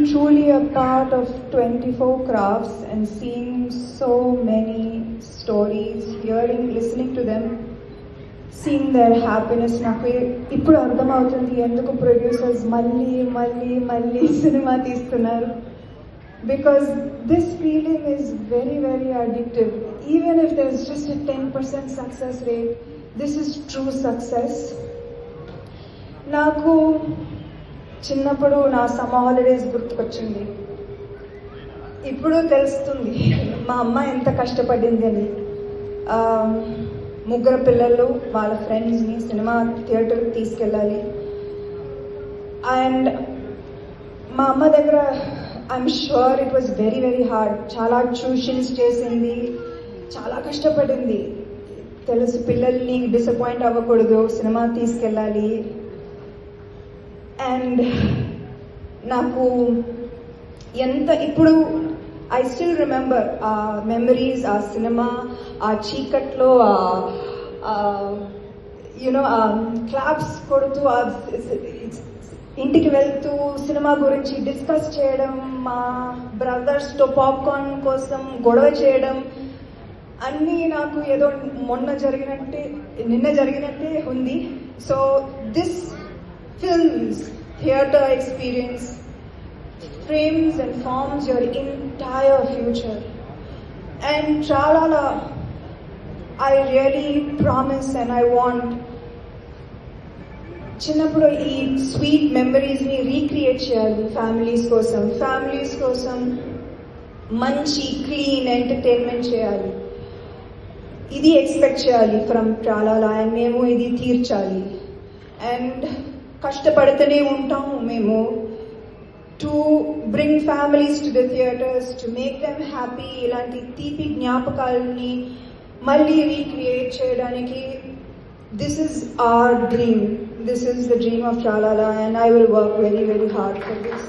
truly a part of 24 crafts and seeing so many stories, hearing, listening to them, seeing their happiness. నాకు ఇప్పుడు అర్థమవుతుంది ఎందుకు producers మళ్ళీ cinema తీస్తున్నారు. Because this feeling is very, very addictive. Even if there's just a 10% success rate, this is true success. నాకు చిన్నప్పుడు నా summer holidays గుర్తుకొచ్చింది. ఇప్పుడు తెలుస్తుంది మా అమ్మ ఎంత కష్టపడింది అని. ముగ్గురు పిల్లలు వాళ్ళ ఫ్రెండ్స్ని సినిమా థియేటర్కి తీసుకెళ్ళాలి. అండ్ మా అమ్మ దగ్గర I'm sure it was very very hard. చాలా ట్యూషన్స్ చేసింది, చాలా కష్టపడింది. తెలుసు పిల్లల్ని డిసప్పాయింట్ అవ్వకూడదు, సినిమా తీసుకెళ్ళాలి. అండ్ నాకు ఎంత ఇప్పుడు ఐ స్టిల్ రిమెంబర్ ఆ మెమరీస్, ఆ సినిమా, ఆ చీకట్లో యూనో క్లాప్స్ కొడుతూ ఇంటికి వెళ్తూ సినిమా గురించి డిస్కస్ చేయడం, మా బ్రదర్స్తో పాప్కార్న్ కోసం గొడవ చేయడం అన్నీ నాకు ఏదో నిన్న జరిగినట్టే ఉంది. So this films, theatre experience frames and forms your entire future. And Tralala, I really promise and I want చిన్నప్పుడు ఈ స్వీట్ మెమరీస్ని రీక్రియేట్ చేయాలి. ఫ్యామిలీస్ కోసం మంచి క్లీన్ ఎంటర్టైన్మెంట్ చేయాలి. ఇది ఎక్స్పెక్ట్ చేయాలి ఫ్రమ్ ట్రాలాలా. అండ్ మేము ఇది తీర్చాలి. అండ్ కష్టపడుతూనే ఉంటాము మేము to bring families to the theatres, to make them happy. ఇలాంటి తీపి జ్ఞాపకాలని మళ్ళీ రీక్రియేట్ చేయడానికి this is our dream. This is the dream of Tralala, and I will work very, very hard for this.